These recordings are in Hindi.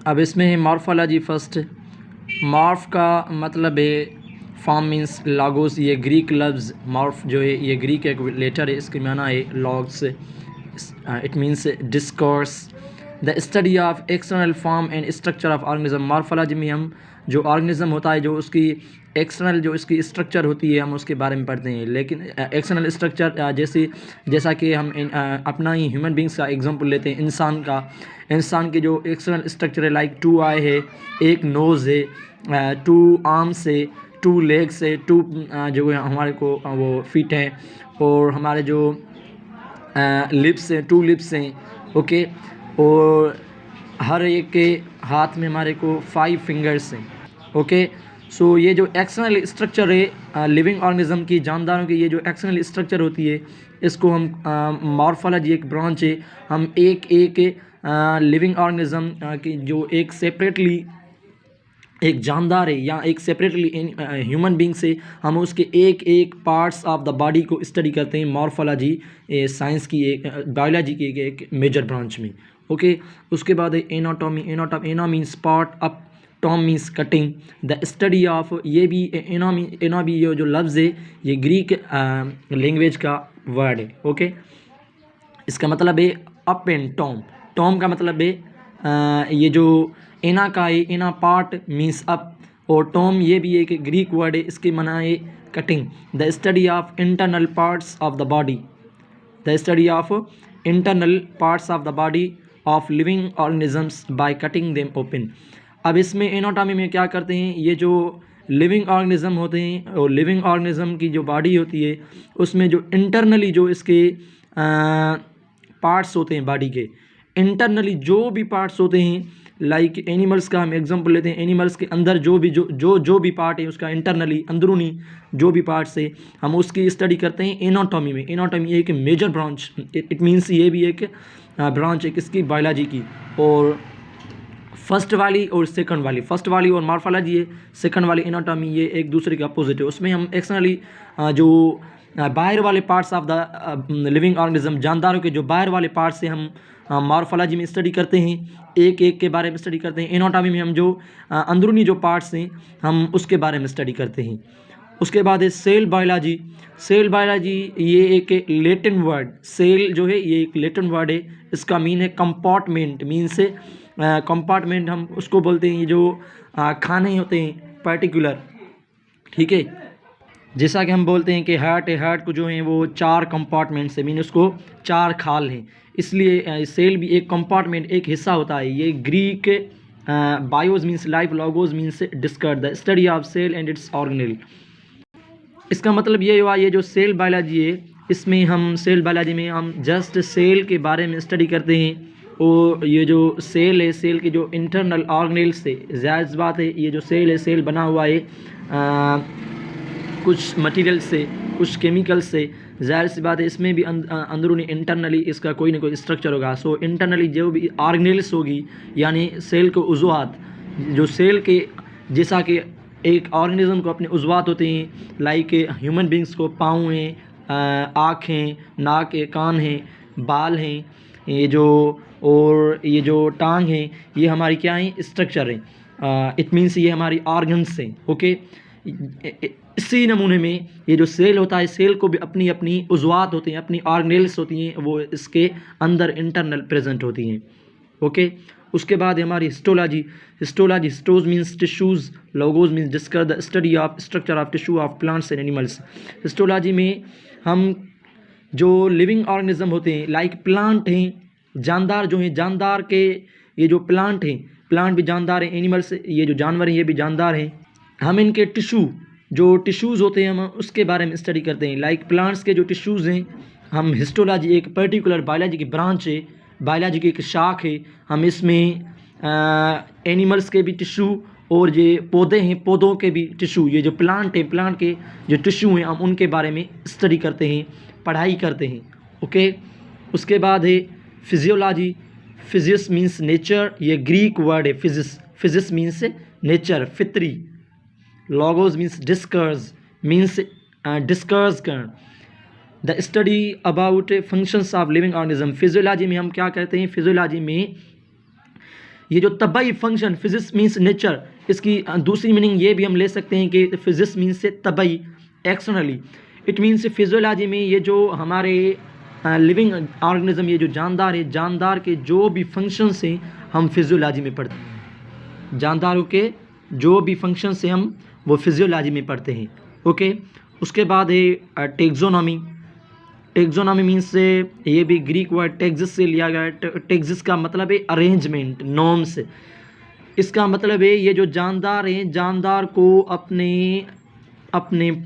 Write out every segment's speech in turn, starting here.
अब इसमें है मॉर्फोलॉजी फर्स्ट। मॉर्फ का मतलब है फॉर्म मीन्स लागोस। ये ग्रीक लफ्ज़ मॉर्फ जो है ये ग्रीक एक लेटर है, इसके माना है logs. It means discourse, the study of external form and structure of organism. Morphology में हम जो ऑर्गेनिज्म होता है, जो उसकी एक्सटर्नल जो इसकी स्ट्रक्चर होती है, हम उसके बारे में पढ़ते हैं। लेकिन एक्सटर्नल स्ट्रक्चर जैसा कि हम अपना ही ह्यूमन बींग्स का एग्जांपल लेते हैं, इंसान के जो एक्सटर्नल स्ट्रक्चर है, लाइक 2 आई है, एक नोज़ है, 2 आर्म्स है, 2 लेग्स है, 2 जो है हमारे को वो फीट हैं, और हमारे जो लिप्स हैं, 2 लिप्स हैं, ओके। और हर एक के हाथ में हमारे को 5 फिंगर्स हैं, ओके। सो ये जो एक्सटर्नल स्ट्रक्चर है लिविंग ऑर्गेनिज्म की, जानदारों की, ये जो एक्सटर्नल स्ट्रक्चर होती है, इसको हम मॉर्फोलॉजी एक ब्रांच है। हम एक लिविंग ऑर्गेनिज्म की जो एक सेपरेटली एक जानदार है या एक सेपरेटली ह्यूमन बींग से, हम उसके एक पार्ट्स ऑफ द बॉडी को स्टडी करते हैं मॉर्फोलॉजी साइंस की, एक बायोलॉजी की एक मेजर ब्रांच में, ओके। उसके बाद है anatomy. Ana means part, up tom means cutting, the study of, ये भी एनामी ये जो लफ्ज़ है ये ग्रीक लैंग्वेज का वर्ड है, ओके। इसका मतलब है अप एंड टॉम। टॉम का मतलब है ये जो एना का है, एना पार्ट मीन्स अप, और टॉम ये भी एक ग्रीक वर्ड है, इसके माना है cutting. The study of internal parts of the body, the study of internal parts of the body of living organisms by cutting them open. अब इसमें एनाटॉमी में क्या करते हैं, ये जो लिविंग ऑर्गेनिज्म होते हैं और लिविंग ऑर्गेनिज्म की जो बॉडी होती है, उसमें जो इंटरनली जो इसके पार्ट्स होते हैं बॉडी के, इंटरनली जो भी पार्ट्स होते हैं, लाइक एनिमल्स का हम एग्जांपल लेते हैं, एनिमल्स के अंदर जो भी पार्ट है उसका इंटरनली अंदरूनी जो भी पार्ट्स है, हम उसकी स्टडी करते हैं एनाटॉमी में। एनाटॉमी एक मेजर ब्रांच, इट मीन्स ये भी एक ब्रांच है किसकी, बायोलॉजी की। और फर्स्ट वाली और सेकंड वाली, फर्स्ट वाली और मॉर्फोलॉजी है, सेकंड वाली एनाटॉमी, ये एक दूसरे के अपोजिट है। उसमें हम एक्सटर्नली जो बाहर वाले parts of the living organism, जानदारों के जो बाहर वाले पार्ट्स से हम मॉर्फोलॉजी में स्टडी करते हैं, एक के बारे में स्टडी करते हैं। एनाटॉमी में हम जो अंदरूनी जो पार्ट्स हैं हम उसके बारे में स्टडी करते हैं। उसके बाद है सेल बायोलॉजी। सेल बायोलॉजी ये एक लैटिन वर्ड, सेल जो है ये एक लैटिन वर्ड है, इसका मीन है कंपार्टमेंट, मीन से कंपार्टमेंट हम उसको बोलते हैं, ये जो खाने होते हैं पर्टिकुलर, ठीक है। जैसा कि हम बोलते हैं कि हार्ट है, हार्ट को जो है वो 4 कंपार्टमेंट्स है, मीन उसको 4 खाल हैं, इसलिए सेल भी एक कंपार्टमेंट, एक हिस्सा होता है। ये Greek bios means life, logos means discuss, the study of cell and its organelle. इसका मतलब ये हुआ, ये जो सेल बायोलॉजी है, इसमें हम सेल बायोलॉजी में हम जस्ट सेल के बारे में स्टडी करते हैं, और ये जो सेल है, सेल के जो इंटरनल ऑर्गेनेल्स है, जायज़ बात है, ये जो सेल है, सेल बना हुआ है कुछ मटेरियल से, कुछ केमिकल से, ज़ाहिर सी बात है इसमें भी अंदरूनी इंटरनली इसका कोई ना कोई स्ट्रक्चर होगा। सो इंटरनली जो भी ऑर्गेनेल्स होगी, यानी सेल के उज़वात, जो सेल के जैसा कि एक ऑर्गेनिज्म को अपने उज़वात होते हैं, लाइक ह्यूमन बींग्स को पाँव हैं, आँख हैं, नाक है, कान हैं, बाल हैं, ये जो टांग हैं, ये हमारी क्या हैं, स्ट्रक्चर हैं। इट मीन्स ये हमारी ऑर्गन्स हैं, ओके। इसी नमूने में ये जो सेल होता है, सेल को भी अपनी अपनी उज़वात होती हैं, अपनी ऑर्गेनेल्स होती हैं, वो इसके अंदर इंटरनल प्रेजेंट होती हैं, ओके। उसके बाद हमारी histology. Histos means tissues, logos means discuss the study of structure of tissue of plants and animals. Histology में हम जो लिविंग ऑर्गेनिज्म होते हैं, लाइक प्लांट हैं, जानदार जो हैं, जानदार के ये जो प्लांट हैं, प्लांट भी जानदार हैं, एनिमल्स ये जो जानवर हैं ये भी जानदार हैं। हम इनके जो टिश्यूज़ होते हैं हम उसके बारे में स्टडी करते हैं, लाइक प्लांट्स के जो टिश्यूज़ हैं, हम हिस्टोलॉजी एक पर्टिकुलर बायोलॉजी की ब्रांच है, बायोलॉजी की एक शाख है, हम इसमें एनिमल्स के भी टिश्यू और ये पौधे हैं, पौधों के भी टिश्यू, ये जो प्लांट है, प्लांट के जो टिश्यू हैं हम उनके बारे में स्टडी करते हैं, पढ़ाई करते हैं, ओके। उसके बाद है फिजियोलॉजी। फिजिक्स मीन्स नेचर, ये ग्रीक वर्ड है फिजिक्स मीन्स नेचर, फितरी। Logos means discourse, means discourse कर, the study about functions of living organism. Physiology में हम क्या कहते हैं, फिजियोलॉजी में ये जो तबाई फंक्शन, फिजिक्स मीन्स नेचर, इसकी दूसरी मीनिंग ये भी हम ले सकते हैं कि फिजिक्स मीन्स से तबाई एक्सटर्नली। इट मीन्स फिजियोलॉजी में ये जो हमारे लिविंग ऑर्गेनिज्म, ये जो जानदार है, जानदार के जो भी फंक्शंस हैं हम फिजियोलॉजी में पढ़ते हैं। जानदारों के जो भी फंक्शंस हैं हम वो फिजियोलॉजी में पढ़ते हैं। ओके, उसके बाद है टेक्सोनॉमी। टेक्सोनॉमी मीन्स से ये भी ग्रीक वर्ड टेक्सिस से लिया गया है। टेक्सिस का मतलब है अरेंजमेंट, नॉर्म्स। इसका मतलब है ये जो जानदार हैं, जानदार को अपने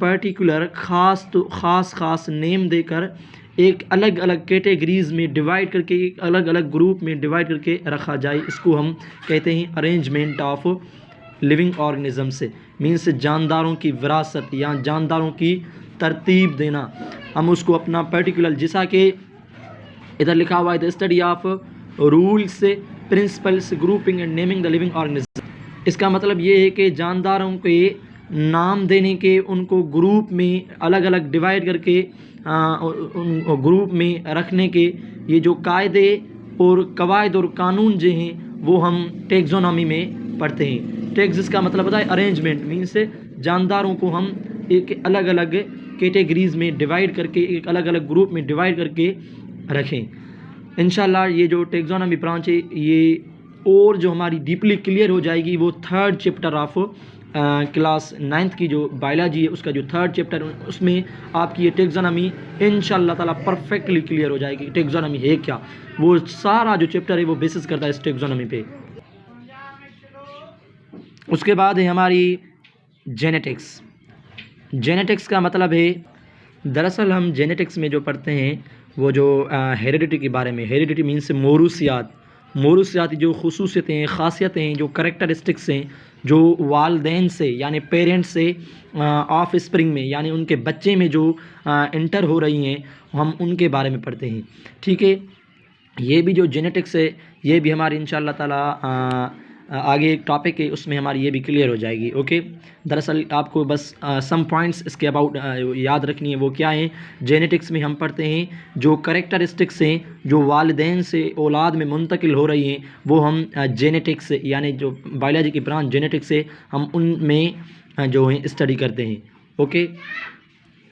पर्टिकुलर ख़ास नेम देकर एक अलग अलग कैटेगरीज़ में डिवाइड करके, एक अलग अलग ग्रुप में डिवाइड करके रखा जाए, इसको हम कहते हैं अरेंजमेंट ऑफ लिविंग ऑर्गेनिज्म से। मीन्स जानदारों की विरासत या जानदारों की तरतीब देना, हम उसको अपना पर्टिकुलर, जैसा कि इधर लिखा हुआ है the study of rules, principles, grouping and naming the living organism. इसका मतलब ये है कि जानदारों के नाम देने के, उनको ग्रुप में अलग अलग डिवाइड करके उन ग्रुप में रखने के ये जो कायदे और कवायद और कानून जो हैं वो हम टेक्सोनॉमी में पढ़ते हैं। टेक्स का मतलब होता है अरेंजमेंट, मीन्स जानदारों को हम एक अलग अलग कैटेगरीज़ में डिवाइड करके, एक अलग अलग ग्रुप में डिवाइड करके रखें। इंशाल्लाह ये जो टेक्सोनॉमी ब्रांच है ये और जो हमारी डीपली क्लियर हो जाएगी, वो third chapter of class 9th की जो बायोलॉजी है उसका जो थर्ड चैप्टर, उसमें आपकी ये टेक्सोनॉमी इंशाल्लाह ताला परफेक्टली क्लियर हो जाएगी। टेक्सोनॉमी है क्या, वो सारा जो चैप्टर है वो बेसिस करता है इस टेक्सोनॉमी पे। उसके बाद है हमारी जेनेटिक्स। जेनेटिक्स का मतलब है, दरअसल हम जेनेटिक्स में जो पढ़ते हैं वो जो हेरिडिटी के बारे में। Heredity means मोरूसियात। मोरूसियात जो खुसूसियतें, ख़ासियतें हैं, जो करेक्टरिस्टिक्स हैं जो वालदैन से यानी पेरेंट्स से ऑफ स्प्रिंग में यानी उनके बच्चे में जो इंटर हो रही हैं, हम उनके बारे में पढ़ते हैं। ठीक है, ये भी जो जेनेटिक्स है ये भी हमारी इंशाल्लाह ताला आगे एक टॉपिक है उसमें हमारी ये भी क्लियर हो जाएगी। ओके, दरअसल आपको बस सम पॉइंट्स इसके अबाउट याद रखनी है। वो क्या है, जेनेटिक्स में हम पढ़ते हैं जो करेक्टरिस्टिक्स हैं जो वालिदैन से औलाद में मुंतकिल हो रही हैं, वो हम जेनेटिक्स यानी जो बायोलॉजी की ब्रांच जेनेटिक्स है हम उनमें जो है स्टडी करते हैं। ओके,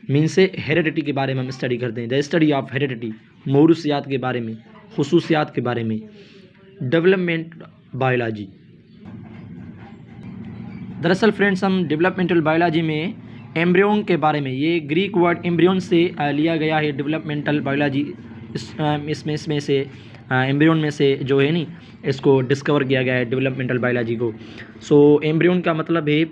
मीन से हेरिडिटी के बारे में हम स्टडी करते हैं, द स्टडी ऑफ हेरिडिटी, मौरूसियात के बारे में, खुसूसियात के बारे में। डेवलपमेंट बायोलॉजी, दरअसल फ्रेंड्स हम डेवलपमेंटल बायोलॉजी में एम्ब्रियन के बारे में, ये ग्रीक वर्ड एम्ब्रियन से लिया गया है डेवलपमेंटल बायोलॉजी। इसमें से एम्ब्रियन में से जो है नी इसको डिस्कवर किया गया है डेवलपमेंटल बायोलॉजी को। सो एम्ब्रियन का मतलब है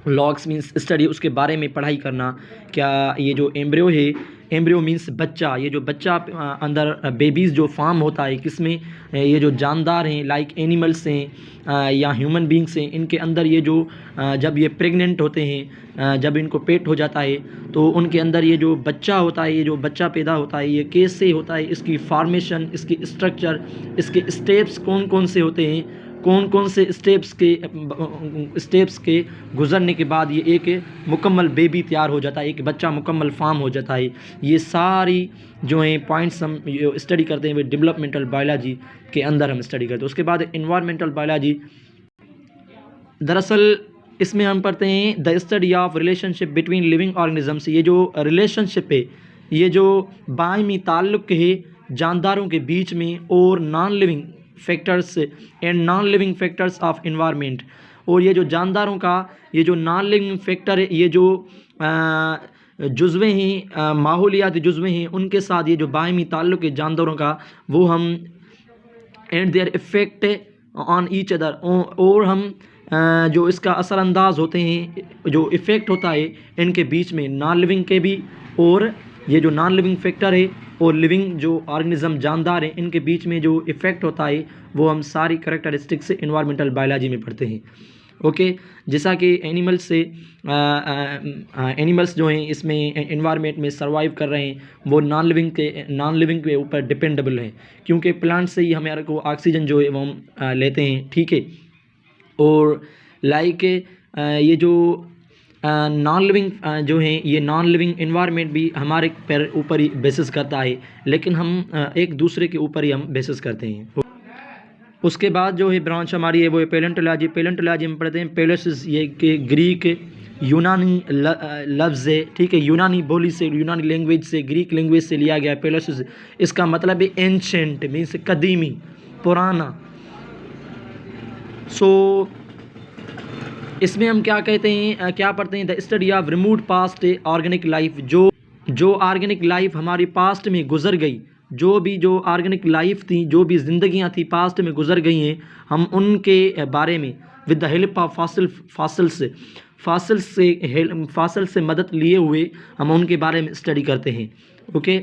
लॉग्स मीन्स स्टडी, उसके बारे में पढ़ाई करना। क्या ये जो एम्ब्रियो है, एम्ब्रियो मीन्स बच्चा, ये जो बच्चा अंदर बेबीज़ जो फार्म होता है किसमें, ये जो जानदार हैं लाइक एनिमल्स हैं या ह्यूमन बींग्स हैं, इनके अंदर ये जो जब ये प्रेग्नेंट होते हैं, जब इनको पेट हो जाता है तो उनके अंदर ये जो बच्चा होता है, ये जो बच्चा पैदा होता है ये कैसे होता है, इसकी फॉर्मेशन, इसकी स्ट्रक्चर, इसके स्टेप्स कौन कौन से होते हैं, कौन कौन से स्टेप्स के गुज़रने के बाद ये एक मुकम्मल बेबी तैयार हो जाता है, एक बच्चा मुकम्मल फार्म हो जाता है। ये सारी जो हैं पॉइंट्स हम स्टडी करते हैं वो डेवलपमेंटल बायोलॉजी के अंदर हम स्टडी करते हैं। उसके बाद एनवायरमेंटल बायोलॉजी, दरअसल इसमें हम पढ़ते हैं the study of relationship between living organisms. ये जो रिलेशनशिप है, ये जो बायमी ताल्लुक़ है जानदारों के बीच में और non living factors and non living factors of environment, और ये जो जानदारों का ये जो नॉन लिविंग फैक्टर है, ये जो जुज़्वे हैं, माहौलियाती जुज़्वे हैं, उनके साथ ये जो बायमी ताल्लुक़ है जानदारों का, वो हम and their effect on each other, और हम जो इसका असरअंदाज होते हैं, जो इफ़ेक्ट होता है इनके बीच में नॉन लिविंग के भी, और ये जो नॉन लिविंग फैक्टर है और लिविंग जो ऑर्गेनिज्म जानदार हैं इनके बीच में जो इफ़ेक्ट होता है वो हम सारी करेक्टरिस्टिक्स एनवायरमेंटल बायोलॉजी में पढ़ते हैं। ओके, जैसा कि एनिमल्स से एनिमल्स जो हैं इसमें एनवायरनमेंट में सर्वाइव कर रहे हैं, वो नॉन लिविंग के ऊपर डिपेंडेबल हैं, क्योंकि प्लांट से ही हमारे को ऑक्सीजन जो है वो हम लेते हैं। ठीक है, और लाइक ये जो नॉन लिविंग जो हैं, ये नॉन लिविंग एनवायरनमेंट भी हमारे पर ऊपर ही बेसिस करता है, लेकिन हम एक दूसरे के ऊपर ही हम बेसिस करते हैं। उसके बाद जो है ब्रांच हमारी है वो है पेलेंटोलॉजी। पेलेंटोलॉजी में पढ़ते हैं पेलेसिस, ये कि ग्रीक यूनानी लफ्ज़ है, ठीक है, यूनानी बोली से, यूनानी लैंग्वेज से, ग्रीक लैंग्वेज से लिया गया है पेलेसिस। इसका मतलब है एंशेंट, मीन्स कदीमी, पुराना। सो इसमें हम क्या कहते हैं, क्या पढ़ते हैं, the study of remove past organic life. जो ऑर्गेनिक लाइफ हमारी पास्ट में गुजर गई, जो ऑर्गेनिक लाइफ थी, जो भी ज़िंदगियां थी पास्ट में गुजर गई हैं, हम उनके बारे में with the help of Faasil से मदद लिए हुए हम उनके बारे में स्टडी करते हैं। ओके।